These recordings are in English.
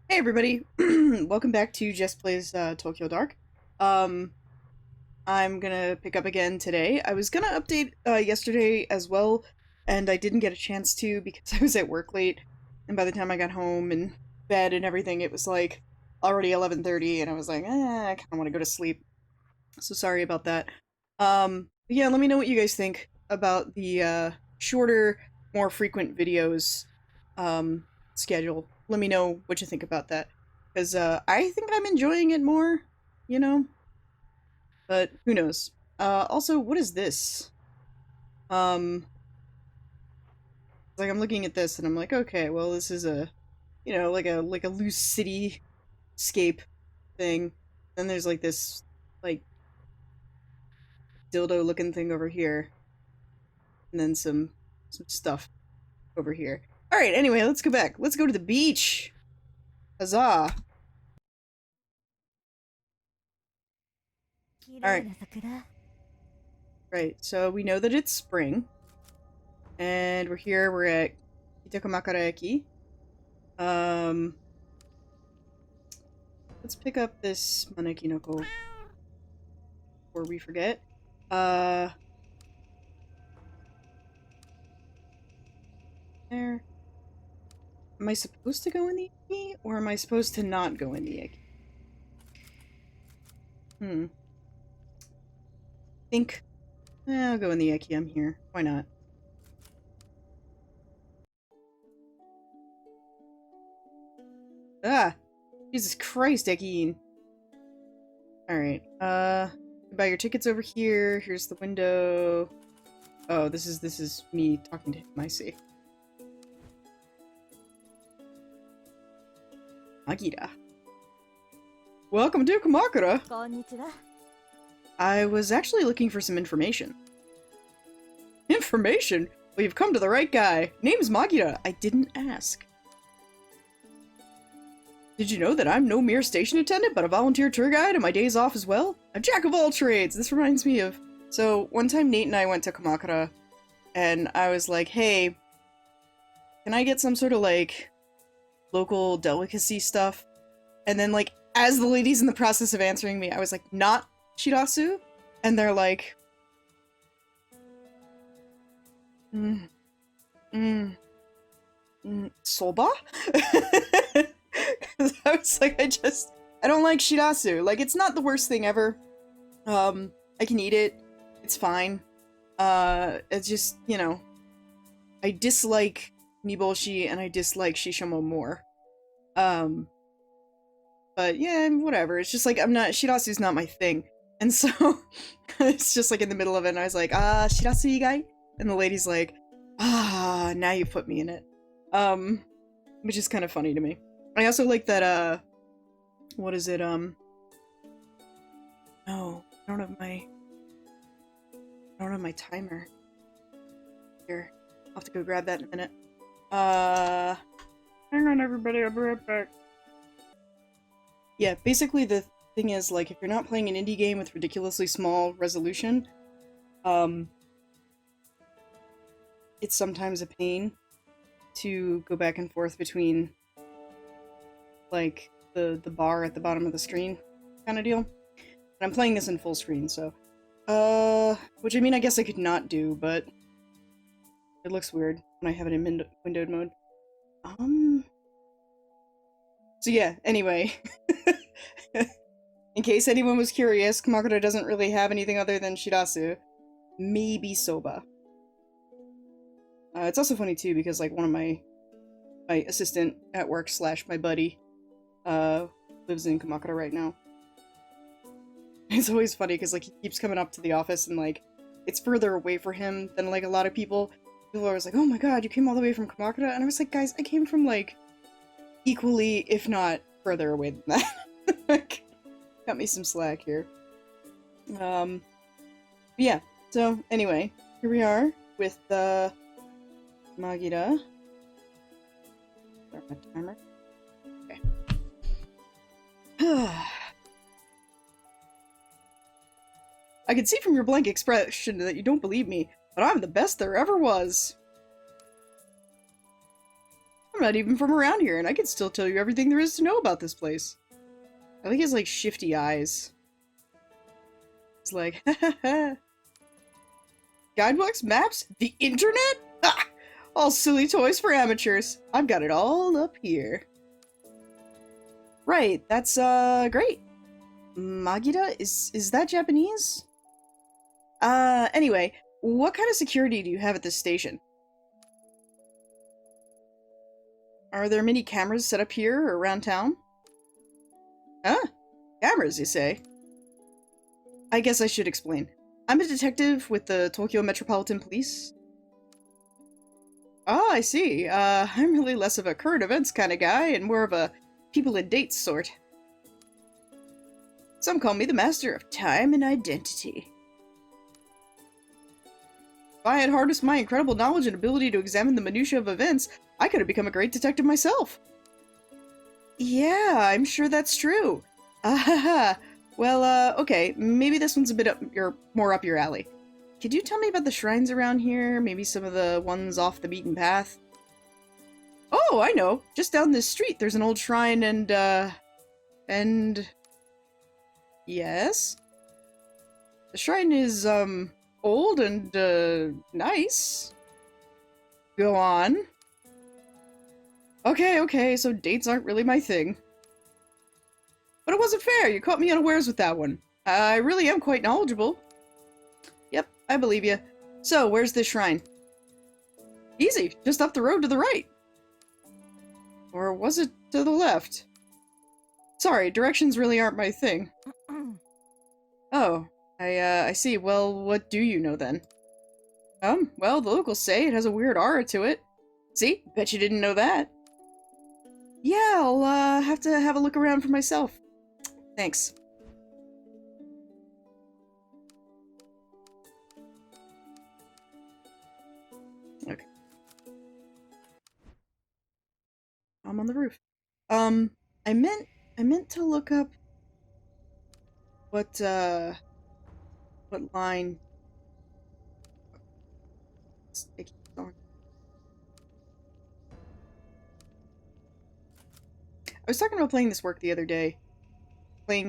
Hey everybody, welcome back to Jess Plays Tokyo Dark. Um, I'm gonna pick up again today. I was gonna update yesterday as well, and I didn't get a chance to because I was at work late, and by the time I got home and bed and everything, it was like already 11:30, and I was like, I kind of want to go to sleep. So sorry about that. Yeah, let me know what you guys think about the shorter, more frequent videos schedule. Let me know what you think about that. Because I think I'm enjoying it more, you know? But who knows? Also, what is this? Um, like I'm looking at this and I'm like, okay, well this is a, like a loose cityscape thing. Then there's like this, like, dildo looking thing over here. And then some stuff over here. All right, anyway, let's go back. Let's go to the beach. Huzzah. All right. Right. So we know that it's spring and we're at Itakomakara-eki. Um let's pick up this Manekinoko before we forget. Uh there. Am I supposed to go in the Eki or am I supposed to not go in the Eki? Think I'll go in the Eki. I'm here. Why not? Ah! Jesus Christ, Ekin. Alright, buy your tickets over here. Here's the window. Oh, this is me talking to him, I see. Agira. Welcome to Kamakura! I was actually looking for some information. Information? Well, you've come to the right guy. Name's Magira. I didn't ask. Did you know that I'm no mere station attendant, but a volunteer tour guide on my days off as well? A jack of all trades! This reminds me of... So, one time Nate and I went to Kamakura, and I was like, hey, can I get some sort of, like, local delicacy stuff? And then, like, as the lady's in the process of answering me, I was like, not shirasu? And they're like... soba? I was like, I don't like shirasu. Like, it's not the worst thing ever. I can eat it. It's fine. It's just, you know, I dislike niboshi and I dislike shishamo more. But yeah, whatever. It's just like, shirasu's not my thing. And so, it's just like in the middle of it and I was like, shirasu igai? And the lady's like, now you put me in it. Which is kind of funny to me. I also like that, what is it, no, I don't have my timer. Here, I'll have to go grab that in a minute. Hang on everybody, I'll be right back. Yeah, basically the thing is, like, if you're not playing an indie game with ridiculously small resolution, it's sometimes a pain to go back and forth between, like, the bar at the bottom of the screen kind of deal. And I'm playing this in full screen, so... which I mean, I guess I could not do, but... It looks weird when I have it in windowed mode. So yeah, anyway. In case anyone was curious, Kamakura doesn't really have anything other than shirasu. Maybe soba. It's also funny too, because, like, one of my assistant at work / my buddy, lives in Kamakura right now. It's always funny because, like, he keeps coming up to the office and, like, it's further away for him than, like, a lot of people. People are always like, oh my god, you came all the way from Kamakura? And I was like, guys, I came from, like, equally, if not further away than that. Like, cut me some slack here. Yeah, so, anyway, here we are with, Magira. Start my timer. Okay. I can see from your blank expression that you don't believe me, but I'm the best there ever was. I'm not even from around here, and I can still tell you everything there is to know about this place. I think he has, like, shifty eyes. It's like, ha ha ha. Guidebooks? Maps? The internet? Ah! All silly toys for amateurs. I've got it all up here. Right, that's, great. Magida? Is that Japanese? Anyway, what kind of security do you have at this station? Are there many cameras set up here or around town? Huh? Cameras, you say? I guess I should explain. I'm a detective with the Tokyo Metropolitan Police. Ah, I see. I'm really less of a current events kind of guy and more of a people and dates sort. Some call me the master of time and identity. If I had harnessed my incredible knowledge and ability to examine the minutiae of events, I could have become a great detective myself. Yeah, I'm sure that's true. Ah, well, okay, maybe this one's a bit more up your alley. Could you tell me about the shrines around here? Maybe some of the ones off the beaten path? Oh, I know. Just down this street, there's an old shrine and... Yes? The shrine is, old and, nice. Go on. Okay, so dates aren't really my thing. But it wasn't fair, you caught me unawares with that one. I really am quite knowledgeable. Yep, I believe you. So, where's this shrine? Easy, just up the road to the right. Or was it to the left? Sorry, directions really aren't my thing. Oh, I see. Well, what do you know then? Well, the locals say it has a weird aura to it. See? Bet you didn't know that. Yeah, I'll, have to have a look around for myself. Thanks. Okay. I'm on the roof. I meant to look up what line it keeps on. I was talking about playing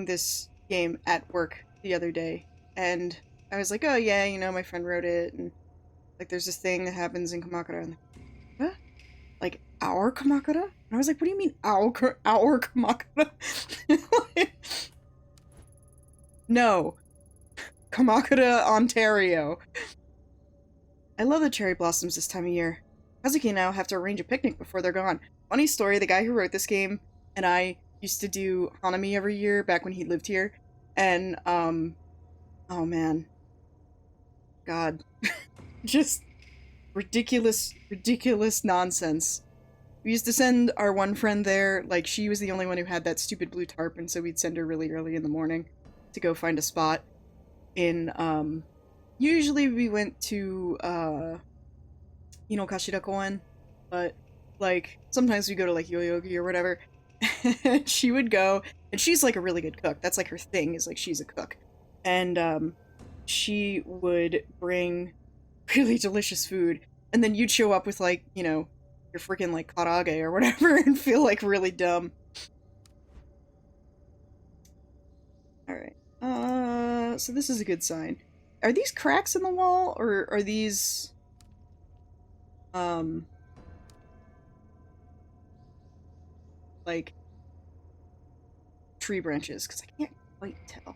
this game at work the other day, and I was like, oh yeah, you know, my friend wrote it, and like there's this thing that happens in Kamakura, and what? Like our Kamakura? And I was like, what do you mean our Kamakura? No. Kamakura, Ontario. I love the cherry blossoms this time of year. Kazuki and I will have to arrange a picnic before they're gone. Funny story, the guy who wrote this game and I used to do Hanami every year back when he lived here. And, oh man. God. Just ridiculous nonsense. We used to send our one friend there, like she was the only one who had that stupid blue tarp, and so we'd send her really early in the morning to go find a spot in, usually we went to, Inokashira Koen, but, like, sometimes we go to, like, Yoyogi or whatever. She would go, and she's, like, a really good cook. That's, like, her thing, is, like, she's a cook. And, she would bring really delicious food, and then you'd show up with, like, you know, your freaking, like, karage or whatever, and feel, like, really dumb. Alright. So this is a good sign. Are these cracks in the wall, or are these... like, tree branches, because I can't quite tell.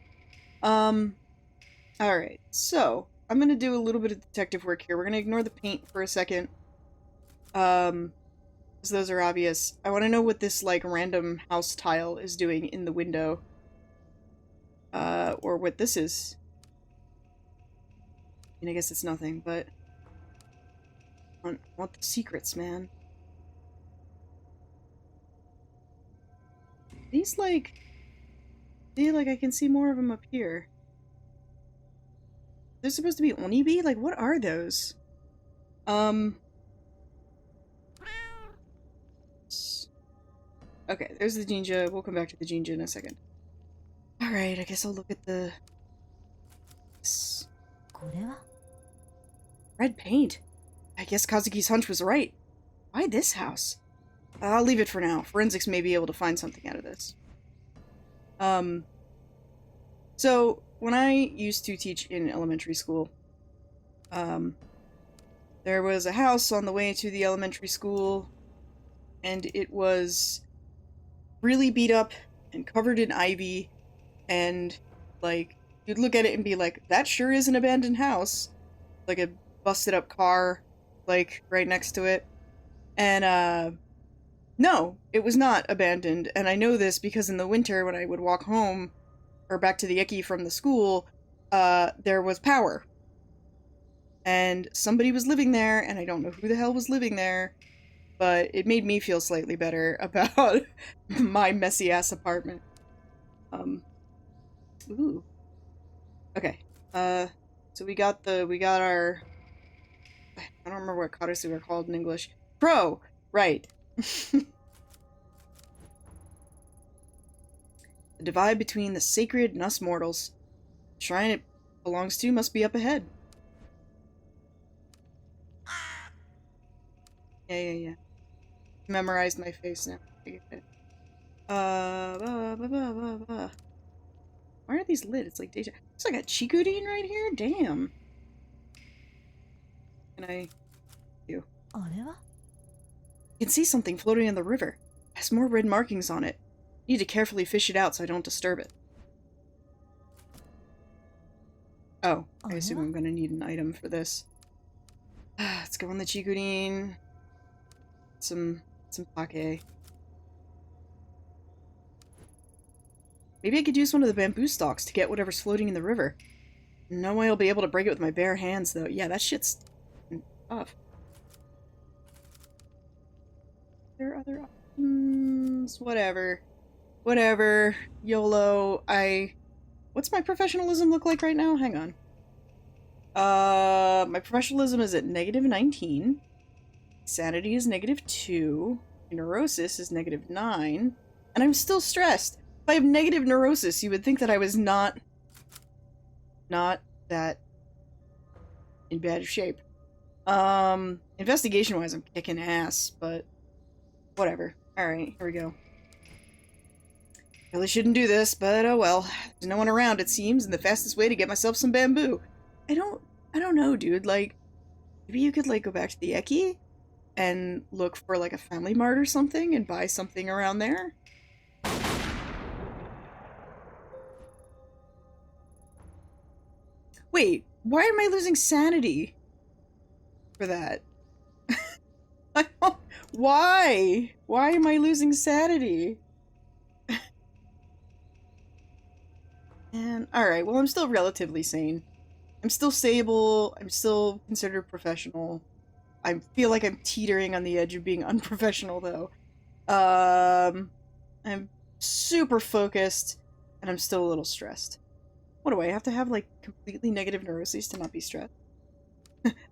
Alright, so, I'm gonna do a little bit of detective work here. We're gonna ignore the paint for a second. Because those are obvious. I want to know what this, like, random house tile is doing in the window. Or what this is. I mean, I guess it's nothing, but... I want the secrets, man. These, like... See, like, I can see more of them up here. They're supposed to be onibi? Like, what are those? Okay, there's the Jinja. We'll come back to the Jinja in a second. Alright, I guess I'll look at the... Red paint. I guess Kazuki's hunch was right. Why this house? I'll leave it for now. Forensics may be able to find something out of this. So, when I used to teach in elementary school, there was a house on the way to the elementary school, and it was really beat up and covered in ivy, and, like, you'd look at it and be like, that sure is an abandoned house. Like a busted up car, like, right next to it. And, no, it was not abandoned, and I know this because in the winter when I would walk home, or back to the Eki from the school, there was power. And somebody was living there, and I don't know who the hell was living there, but it made me feel slightly better about my messy-ass apartment. Ooh. Okay, so we got our... I don't remember what karasu are called in English. Pro! Right. The divide between the sacred and us mortals. The shrine it belongs to must be up ahead. Yeah. Memorized my face now. Why are these lit? It's like deja. Looks like a Chikudin right here? Damn. Can I... You can see something floating in the river. It has more red markings on it. Need to carefully fish it out so I don't disturb it. Oh, I assume I'm gonna need an item for this. Let's go on the Chikudin. Some sake. Maybe I could use one of the bamboo stalks to get whatever's floating in the river. No way I'll be able to break it with my bare hands, though. Yeah, that shit's tough. There are other options? Whatever. YOLO. What's my professionalism look like right now? Hang on. My professionalism is at -19. Sanity is -2. Neurosis is -9. And I'm still stressed. If I have negative neurosis, you would think that I was not that in bad shape. Investigation-wise, I'm kicking ass, but whatever. Alright, here we go. Really shouldn't do this, but oh well. There's no one around, it seems, and the fastest way to get myself some bamboo. I don't know, dude. Like, maybe you could, like, go back to the Eki and look for, like, a family mart or something and buy something around there? Wait, why am I losing sanity for that? Why? Why am I losing sanity? And alright, well, I'm still relatively sane. I'm still stable, I'm still considered professional. I feel like I'm teetering on the edge of being unprofessional, though. I'm super focused, and I'm still a little stressed. What do I have to have, like, completely negative neuroses to not be stressed?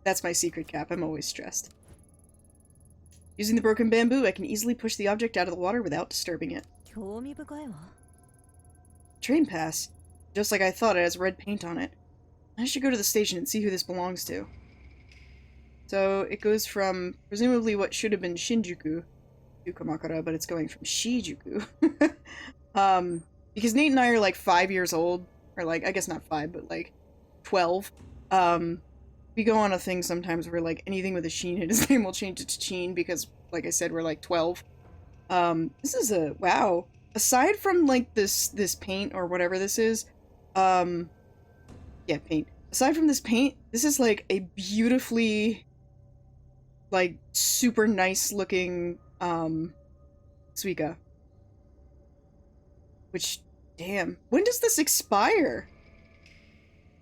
That's my secret cap, I'm always stressed. Using the broken bamboo, I can easily push the object out of the water without disturbing it. Train pass. Just like I thought, it has red paint on it. I should go to the station and see who this belongs to. So, it goes from, presumably what should have been Shinjuku to Kamakura, but it's going from Shijuku. Because Nate and I are like 5 years old, or like, I guess not 5, but like 12. We go on a thing sometimes where like anything with a Sheen in his name will change it to Sheen because, like I said, we're like 12. This is a, wow. Aside from like this paint or whatever this is, yeah, paint. Aside from this paint, this is like a beautifully, like, super nice looking, Suica. Which, damn. When does this expire?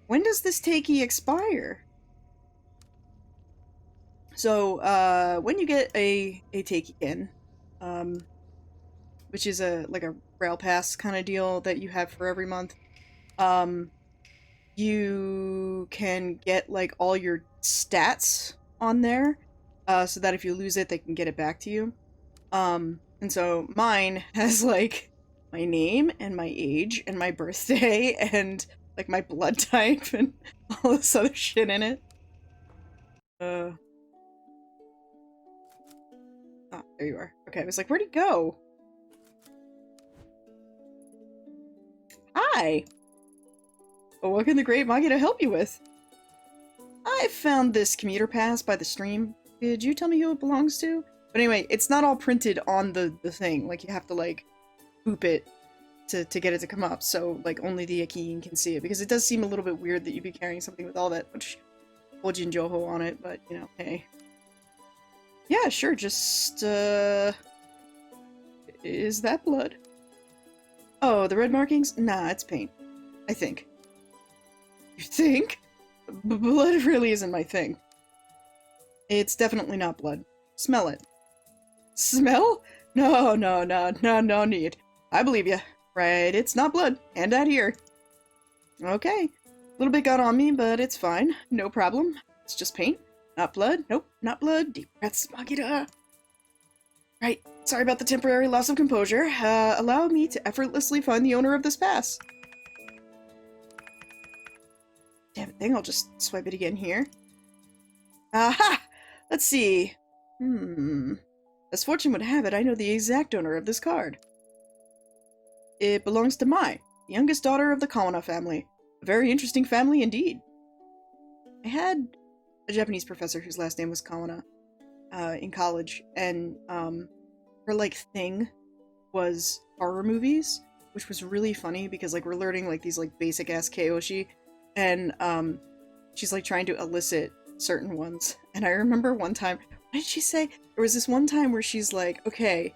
When does this Teiki expire? So, when you get a Teiki-ken, which is like a rail pass kind of deal that you have for every month, you can get, like, all your stats on there, so that if you lose it, they can get it back to you. And so mine has, like, my name and my age and my birthday and, like, my blood type and all this other shit in it. Ah, There you are. Okay, I was like, where'd he go? Hi! Well, what can the great Magida help you with? I found this commuter pass by the stream. Could you tell me who it belongs to? But anyway, it's not all printed on the thing. Like, you have to, like, boop it to get it to come up, so, like, only the Akin can see it. Because it does seem a little bit weird that you'd be carrying something with all that much Hojin Joho on it, but, you know, hey. Yeah, sure, just, is that blood? Oh, the red markings? Nah, it's paint. I think. You think? Blood really isn't my thing. It's definitely not blood. Smell it. Smell? No, no, no, no, no need. I believe you. Right, it's not blood. Hand out here. Okay. A little bit got on me, but it's fine. No problem. It's just paint. Not blood. Nope, not blood. Deep breaths, Magida. Right. Sorry about the temporary loss of composure. Allow me to effortlessly find the owner of this pass. Damn thing, I'll just swipe it again here. Aha! Let's see. As fortune would have it, I know the exact owner of this card. It belongs to Mai, the youngest daughter of the Kawana family. A very interesting family indeed. I had a Japanese professor whose last name was Kawana in college, and her, like, thing was horror movies, which was really funny because, like, we're learning, like, these, like, basic-ass keiyoshi, and she's, like, trying to elicit certain ones. And I remember one time, what did she say? There was this one time where she's like, okay,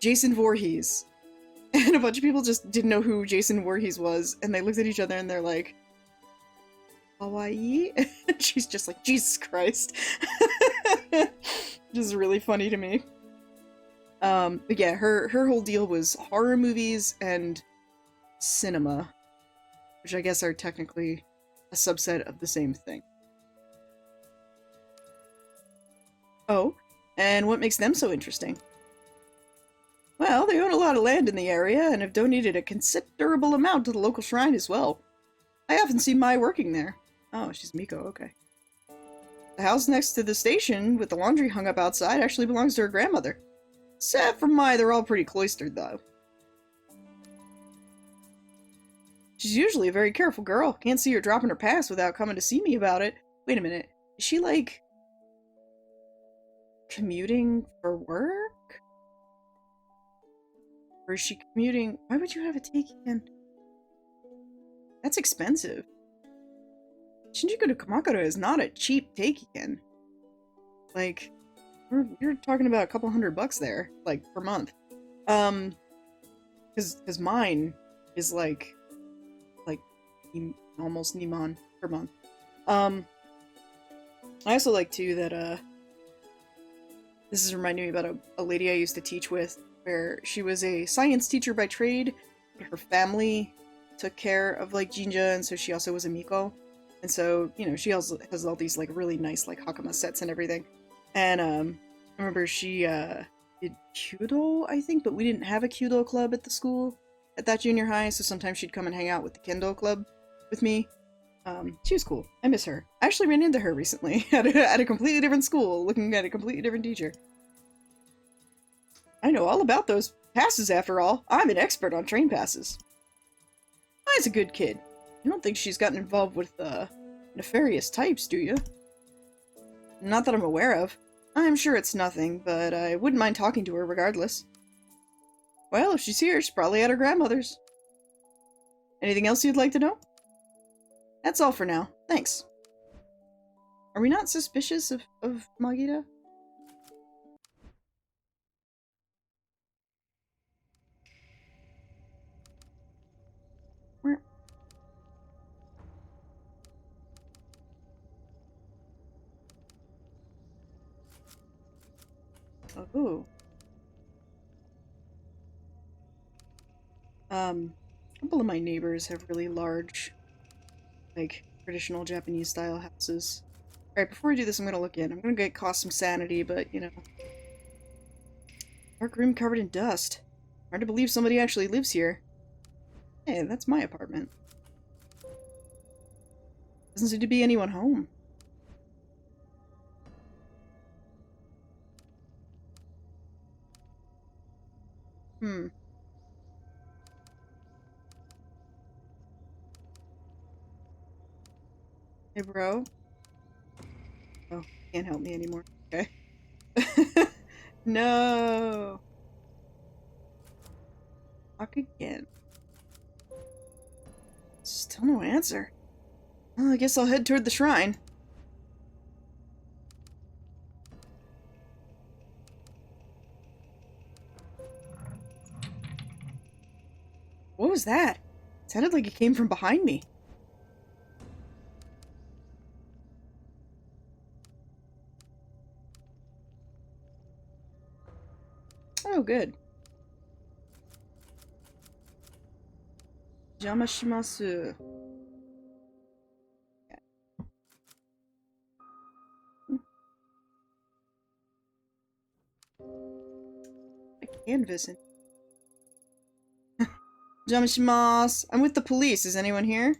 Jason Voorhees. And a bunch of people just didn't know who Jason Voorhees was, and they looked at each other and they're like, Hawaii? And she's just like, Jesus Christ. Which is really funny to me. But yeah, her whole deal was horror movies and cinema, which I guess are technically a subset of the same thing. Oh, and what makes them so interesting? Well, they own a lot of land in the area and have donated a considerable amount to the local shrine as well. I often see Mai working there. Oh, she's Miko, okay. The house next to the station, with the laundry hung up outside, actually belongs to her grandmother. Except for Mai, they're all pretty cloistered, though. She's usually a very careful girl. Can't see her dropping her pass without coming to see me about it. Wait a minute. Is she, like, commuting for work? Or is she commuting? Why would you have a take-in? That's expensive. Shinjuku to Kamakura is not a cheap take-in. Like, you're talking about a couple $100 there, like, per month. Cause mine is like almost Niman per month. I also like too that this is reminding me about a lady I used to teach with, where she was a science teacher by trade, but her family took care of, like, Jinja, and so she also was a Miko. And so, you know, she also has all these, like, really nice, like, Hakama sets and everything. And, I remember she, did Kyudo, I think, but we didn't have a Kyudo club at the school, at that junior high, so sometimes she'd come and hang out with the Kendo club with me. She was cool. I miss her. I actually ran into her recently at a completely different school, looking at a completely different teacher. I know all about those passes, after all. I'm an expert on train passes. I's a good kid. You don't think she's gotten involved with, nefarious types, do you? Not that I'm aware of. I'm sure it's nothing, but I wouldn't mind talking to her regardless. Well, if she's here, she's probably at her grandmother's. Anything else you'd like to know? That's all for now. Thanks. Are we not suspicious of Magida? Where? Oh. A couple of my neighbors have really large, like, traditional Japanese style houses. Alright, before we do this, I'm gonna look in. I'm gonna get cost some sanity, but, you know. Dark room covered in dust. Hard to believe somebody actually lives here. Hey, that's my apartment. Doesn't seem to be anyone home. Hmm. Hey, bro. Oh, can't help me anymore. Okay. No. Fuck again. Still no answer. Well, I guess I'll head toward the shrine. What was that? It sounded like it came from behind me. Oh, good. Jamashimasu. A canvas. Jamashimasu. I'm with the police. Is anyone here?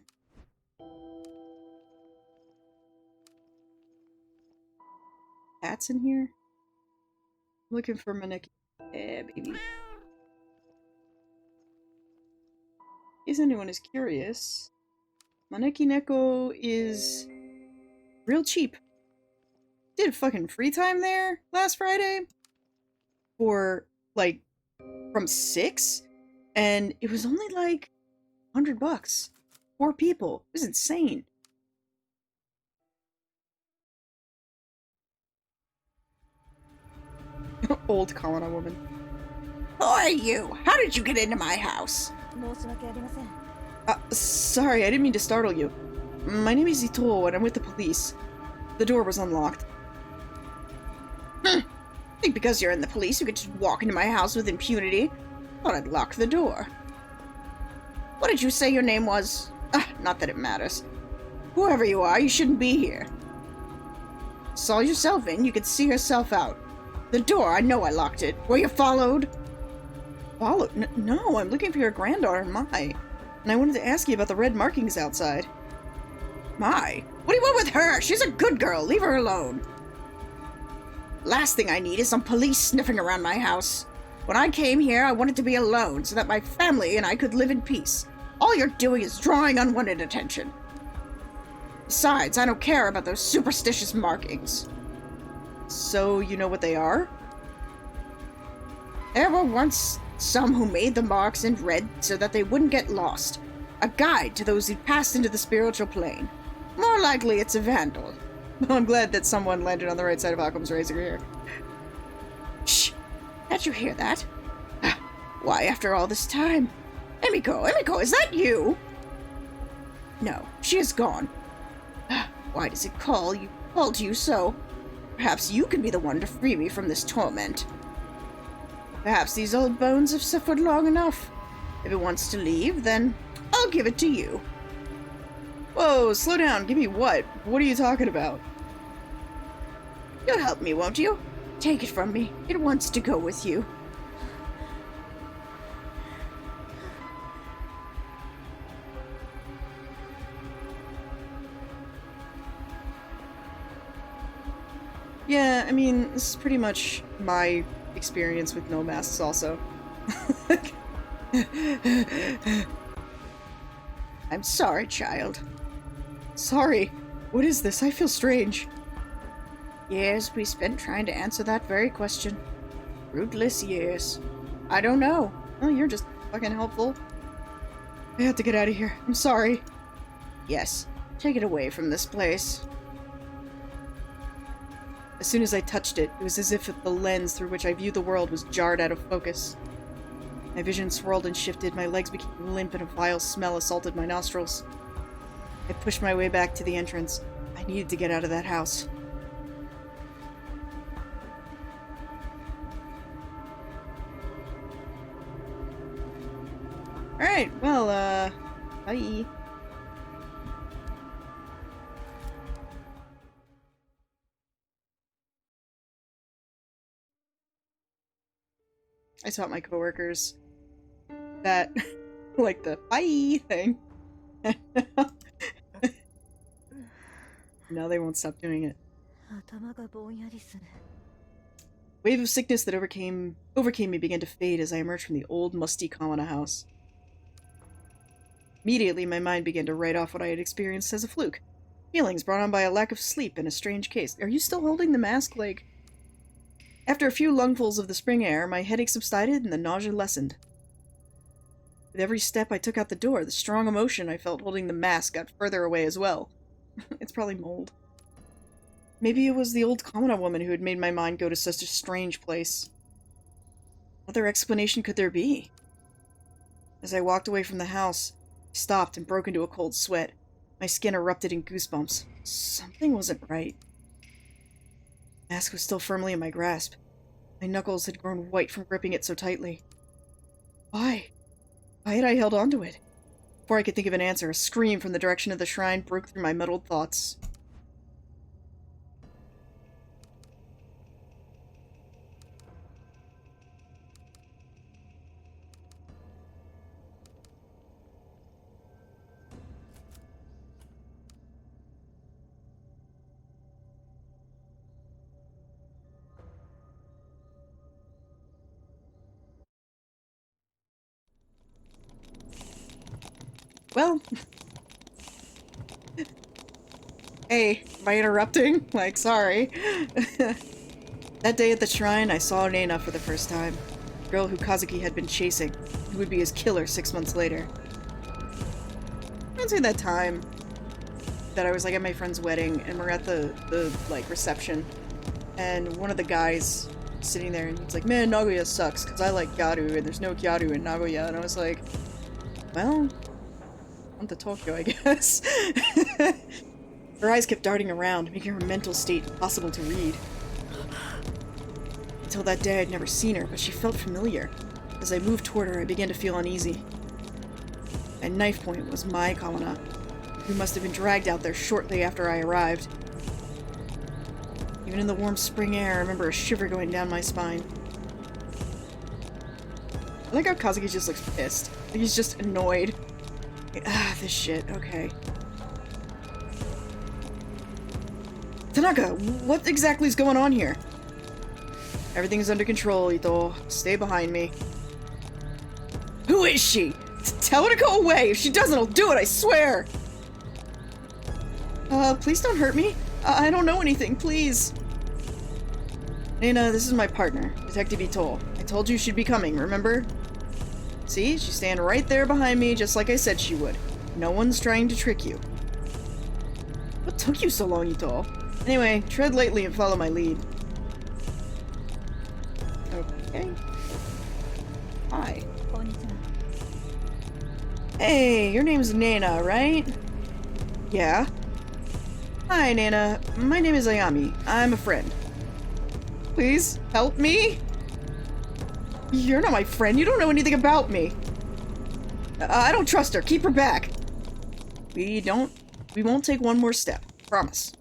Cats in here? I'm looking for Maneki. Yeah, baby. In case anyone is curious, Maneki Neko is real cheap. Did fucking free time there last Friday for like from 6, and it was only like $100. 4 people. It was insane. Old Colonna woman. Who are you? How did you get into my house? Sorry, I didn't mean to startle you. My name is Ito, and I'm with the police. The door was unlocked. I think because you're in the police, you could just walk into my house with impunity. Thought I'd lock the door. What did you say your name was? Not that it matters. Whoever you are, you shouldn't be here. Saw yourself in, you could see yourself out. The door, I know I locked it. Were you followed? Followed? No, I'm looking for your granddaughter, Mai. And I wanted to ask you about the red markings outside. Mai? What do you want with her? She's a good girl. Leave her alone. Last thing I need is some police sniffing around my house. When I came here, I wanted to be alone so that my family and I could live in peace. All you're doing is drawing unwanted attention. Besides, I don't care about those superstitious markings. So, you know what they are? There were once some who made the marks in red so that they wouldn't get lost. A guide to those who'd passed into the spiritual plane. More likely it's a vandal. I'm glad that someone landed on the right side of Occam's razor here. Shh! Can't you hear that? Why, after all this time? Emiko, is that you? No, she is gone. Why does it call to you so? Perhaps you can be the one to free me from this torment. Perhaps these old bones have suffered long enough. If it wants to leave, then I'll give it to you. Whoa, slow down. Give me what? What are you talking about? You'll help me, won't you? Take it from me. It wants to go with you. Yeah, I mean, this is pretty much my experience with no masks also. I'm sorry, child. Sorry. What is this? I feel strange. Years we spent trying to answer that very question. Fruitless years. I don't know. Oh, you're just fucking helpful. I have to get out of here. I'm sorry. Yes, take it away from this place. As soon as I touched it, it was as if the lens through which I viewed the world was jarred out of focus. My vision swirled and shifted, my legs became limp, and a vile smell assaulted my nostrils. I pushed my way back to the entrance. I needed to get out of that house. Alright, well, bye. I taught my coworkers that, like the bye thing. No, they won't stop doing it. Wave of sickness that overcame me began to fade as I emerged from the old, musty Kamana house. Immediately, my mind began to write off what I had experienced as a fluke. Feelings brought on by a lack of sleep and a strange case. Are you still holding the mask, like... After a few lungfuls of the spring air, my headache subsided and the nausea lessened. With every step I took out the door, the strong emotion I felt holding the mask got further away as well. It's probably mold. Maybe it was the old Kamana woman who had made my mind go to such a strange place. What other explanation could there be? As I walked away from the house, I stopped and broke into a cold sweat. My skin erupted in goosebumps. Something wasn't right. The mask was still firmly in my grasp. My knuckles had grown white from gripping it so tightly. Why? Why had I held onto it? Before I could think of an answer, a scream from the direction of the shrine broke through my muddled thoughts. Well... Hey, am I interrupting? Like, sorry. That day at the shrine, I saw Nena for the first time. The girl who Kazuki had been chasing, who would be his killer 6 months later. I'd say that time that I was, like, at my friend's wedding, and we're at the reception, and one of the guys sitting there, and he's like, man, Nagoya sucks, because I like Gyaru, and there's no Gyaru in Nagoya, and I was like, well, on to Tokyo, I guess. Her eyes kept darting around, making her mental state impossible to read. Until that day, I'd never seen her, but she felt familiar. As I moved toward her, I began to feel uneasy. At knife point was my Kawana, who must have been dragged out there shortly after I arrived. Even in the warm spring air, I remember a shiver going down my spine. I like how Kazuki just looks pissed. Like he's just annoyed. Ah, this shit, okay. Tanaka, what exactly is going on here? Everything's under control, Ito. Stay behind me. Who is she? Tell her to go away! If she doesn't, I'll do it, I swear! Please don't hurt me. I don't know anything, please. Nena, this is my partner, Detective Ito. I told you she'd be coming, remember? See? She's standing right there behind me, just like I said she would. No one's trying to trick you. What took you so long, Ito? Anyway, tread lightly and follow my lead. Okay. Hi. Hey, your name's Nena, right? Yeah. Hi, Nena. My name is Ayami. I'm a friend. Please, help me? You're not my friend. You don't know anything about me. I don't trust her. Keep her back. We won't take one more step. Promise.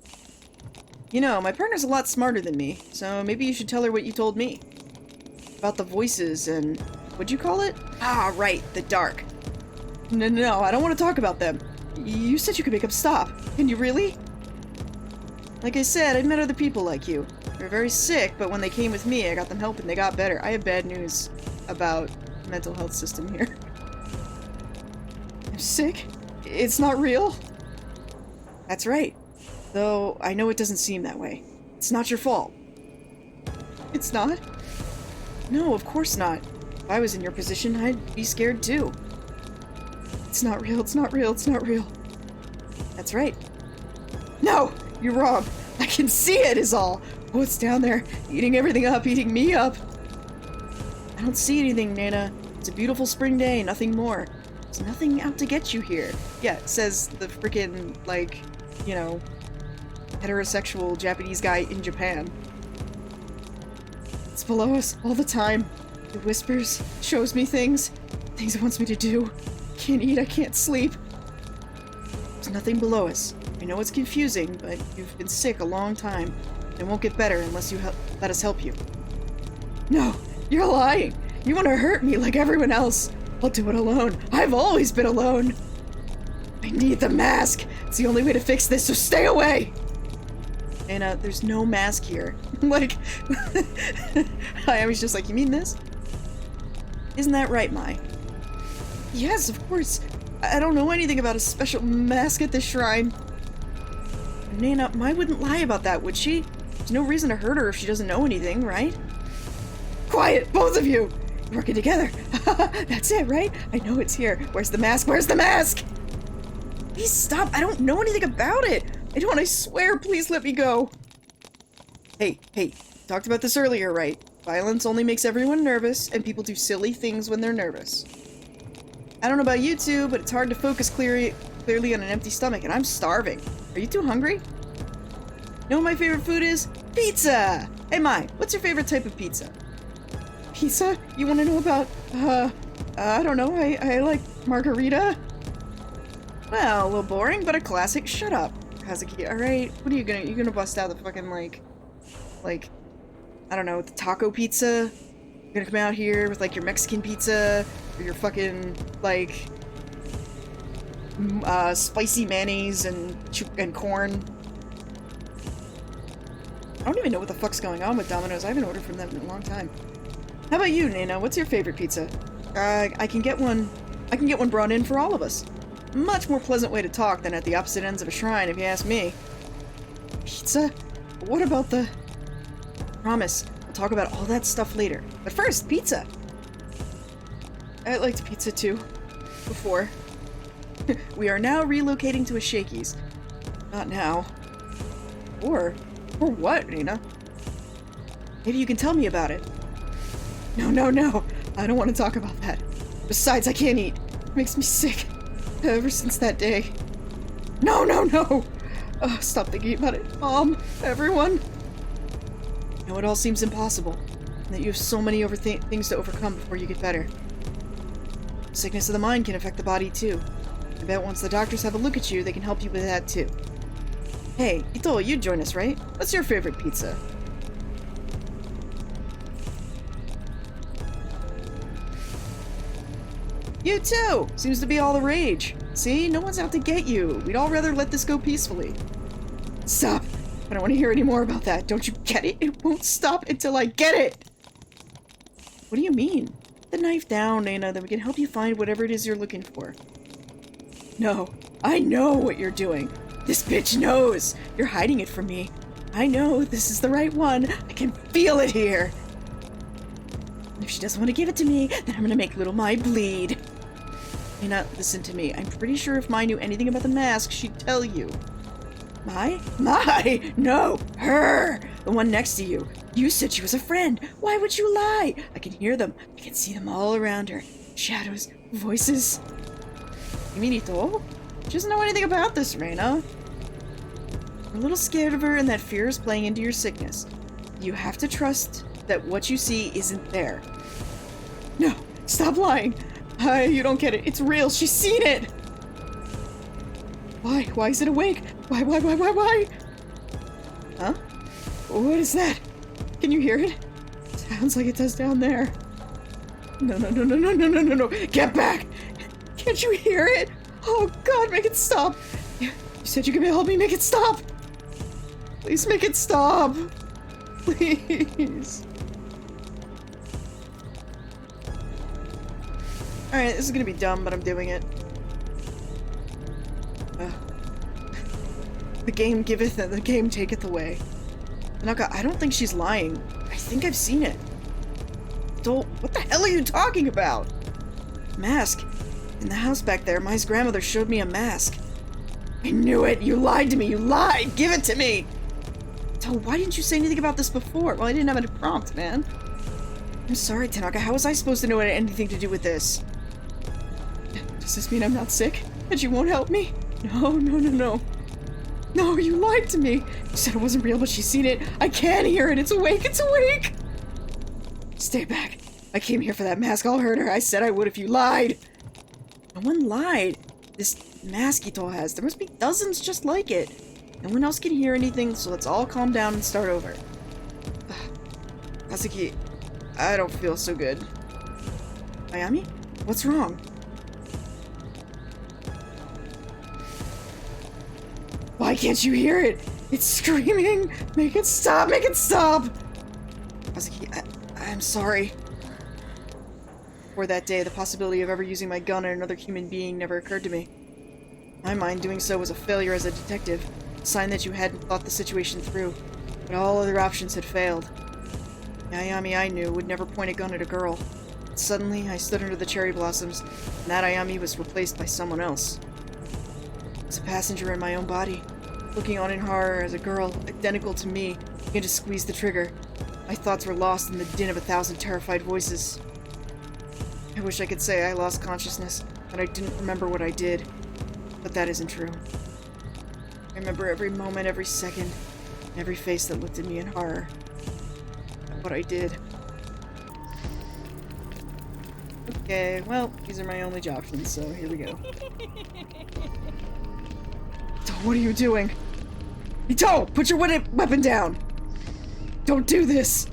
You know, my partner's a lot smarter than me, so maybe you should tell her what you told me. About the voices and... what'd you call it? Ah, right, the dark. No, I don't want to talk about them. You said you could make them stop. Can you really? Like I said, I've met other people like you. They're very sick, but when they came with me, I got them help and they got better. I have bad news about the mental health system here. I'm sick? It's not real? That's right. Though, I know it doesn't seem that way. It's not your fault. It's not? No, of course not. If I was in your position, I'd be scared too. It's not real, it's not real, it's not real. That's right. No! You're wrong. I can see it is all. Oh, it's down there, eating everything up, eating me up. I don't see anything, Nana. It's a beautiful spring day, nothing more. There's nothing out to get you here. Yeah, it says the freaking, like, you know, heterosexual Japanese guy in Japan. It's below us all the time. It whispers, shows me things it wants me to do. Can't eat, I can't sleep. There's nothing below us. I know it's confusing, but you've been sick a long time. It won't get better unless you let us help you. No, you're lying. You want to hurt me like everyone else. I'll do it alone. I've always been alone. I need the mask. It's the only way to fix this, so stay away. And, there's no mask here. Like, Ayami's just like, you mean this? Isn't that right, Mai? Yes, of course. I don't know anything about a special mask at this shrine. Nana, Mai wouldn't lie about that, would she? There's no reason to hurt her if she doesn't know anything, right? Quiet, both of you! Working together. That's it, right? I know it's here. Where's the mask? Where's the mask? Please stop. I don't know anything about it. I don't, I swear. Please let me go. Hey, talked about this earlier, right? Violence only makes everyone nervous, and people do silly things when they're nervous. I don't know about you two, but it's hard to focus clearly on an empty stomach, and I'm starving. Are you too hungry? Know what my favorite food is? Pizza! Hey, Mai, what's your favorite type of pizza? Pizza? You want to know about, I don't know, I like margarita? Well, a little boring, but a classic. Shut up, Kazuki, alright? What are you gonna bust out the fucking, like, I don't know, the taco pizza? You're gonna come out here with, like, your Mexican pizza, or your fucking, like, spicy mayonnaise and corn? I don't even know what the fuck's going on with Domino's. I haven't ordered from them in a long time. How about you, Nana? What's your favorite pizza? I can get one brought in for all of us. Much more pleasant way to talk than at the opposite ends of a shrine, if you ask me. Pizza? What about the... Promise, we'll talk about all that stuff later. But first, pizza! I liked pizza too. Before. We are now relocating to a Shakey's. Not now. Or what, Nina? Maybe you can tell me about it. No. I don't want to talk about that. Besides, I can't eat. It makes me sick. Ever since that day. No! Oh, stop thinking about it. Mom, everyone. You know, it all seems impossible. And that you have so many things to overcome before you get better. Sickness of the mind can affect the body too. I bet once the doctors have a look at you, they can help you with that too. Hey, Ito, you'd join us, right? What's your favorite pizza? You too! Seems to be all the rage. See? No one's out to get you. We'd all rather let this go peacefully. Stop! I don't want to hear any more about that. Don't you get it? It won't stop until I get it! What do you mean? Put the knife down, Nana, then we can help you find whatever it is you're looking for. No. I know what you're doing. This bitch knows. You're hiding it from me. I know this is the right one. I can feel it here. And if she doesn't want to give it to me, then I'm gonna make little Mai bleed. Nana, listen to me. I'm pretty sure if Mai knew anything about the mask, she'd tell you. Mai? Mai! No! Her! The one next to you. You said she was a friend. Why would you lie? I can hear them. I can see them all around her. Shadows. Voices. You mean Ito? She doesn't know anything about this, Reina. You're a little scared of her and that fear is playing into your sickness. You have to trust that what you see isn't there. No! Stop lying! You don't get it. It's real. She's seen it! Why? Why is it awake? Why? Huh? What is that? Can you hear it? Sounds like it does down there. No. Get back! Can't you hear it? Oh God, make it stop! You said you could help me make it stop! Please make it stop! Please. Alright, this is gonna be dumb, but I'm doing it. The game giveth and the game taketh away. Tanaka, I don't think she's lying. I think I've seen it. What the hell are you talking about? Mask. In the house back there, Mai's grandmother showed me a mask. I knew it! You lied to me! You lied! Give it to me! So why didn't you say anything about this before? Well, I didn't have a prompt, man. I'm sorry, Tanaka. How was I supposed to know it had anything to do with this? Does this mean I'm not sick? That you won't help me? No. No, you lied to me! You said it wasn't real, but she's seen it. I can hear it! It's awake! It's awake! Stay back. I came here for that mask. I'll hurt her. I said I would if you lied. No one lied. This mask Ito has. There must be dozens just like it. No one else can hear anything, so let's all calm down and start over. Kazuki, I don't feel so good. Ayami? What's wrong? Why can't you hear it? It's screaming! Make it stop! Make it stop! Kazuki, I'm sorry. Before that day, the possibility of ever using my gun on another human being never occurred to me. In my mind, doing so was a failure as a detective, a sign that you hadn't thought the situation through. But all other options had failed. The Ayami I knew would never point a gun at a girl. But suddenly, I stood under the cherry blossoms, and that Ayami was replaced by someone else. I was a passenger in my own body, looking on in horror as a girl, identical to me, began to squeeze the trigger. My thoughts were lost in the din of 1,000 terrified voices. I wish I could say I lost consciousness, that I didn't remember what I did. But that isn't true. I remember every moment, every second, and every face that looked at me in horror. What I did. Okay, well, these are my only options, so here we go. What are you doing? Ito! Put your weapon down! Don't do this!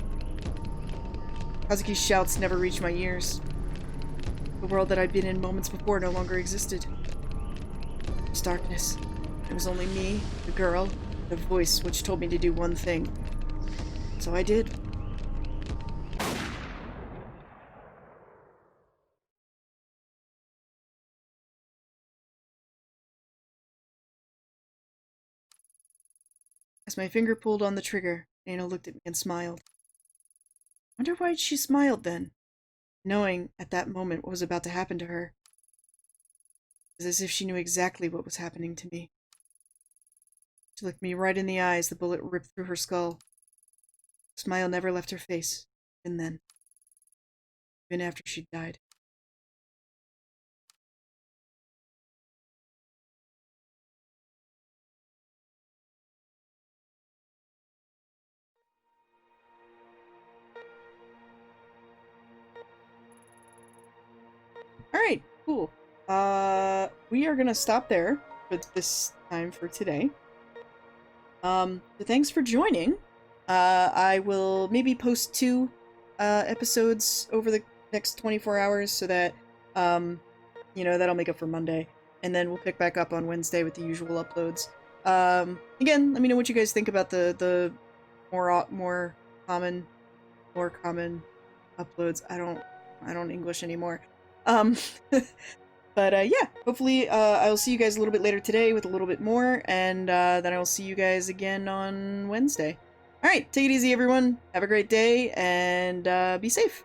Kazuki's shouts never reached my ears. The world that I'd been in moments before no longer existed. It was darkness. It was only me, the girl, the voice which told me to do one thing. So I did. As my finger pulled on the trigger, Nana looked at me and smiled. Wonder why she smiled then, knowing at that moment what was about to happen to her. It was as if she knew exactly what was happening to me. She looked me right in the eyes, the bullet ripped through her skull. The smile never left her face, even then. Even after she'd died. Alright, cool. We are gonna stop there for this time for today. So thanks for joining. I will maybe post 2 episodes over the next 24 hours so that, that'll make up for Monday. And then we'll pick back up on Wednesday with the usual uploads. Again, let me know what you guys think about the more common uploads. I don't English anymore. But yeah, hopefully I'll see you guys a little bit later today with a little bit more, and then I will see you guys again on Wednesday. Alright, take it easy everyone, have a great day, and be safe!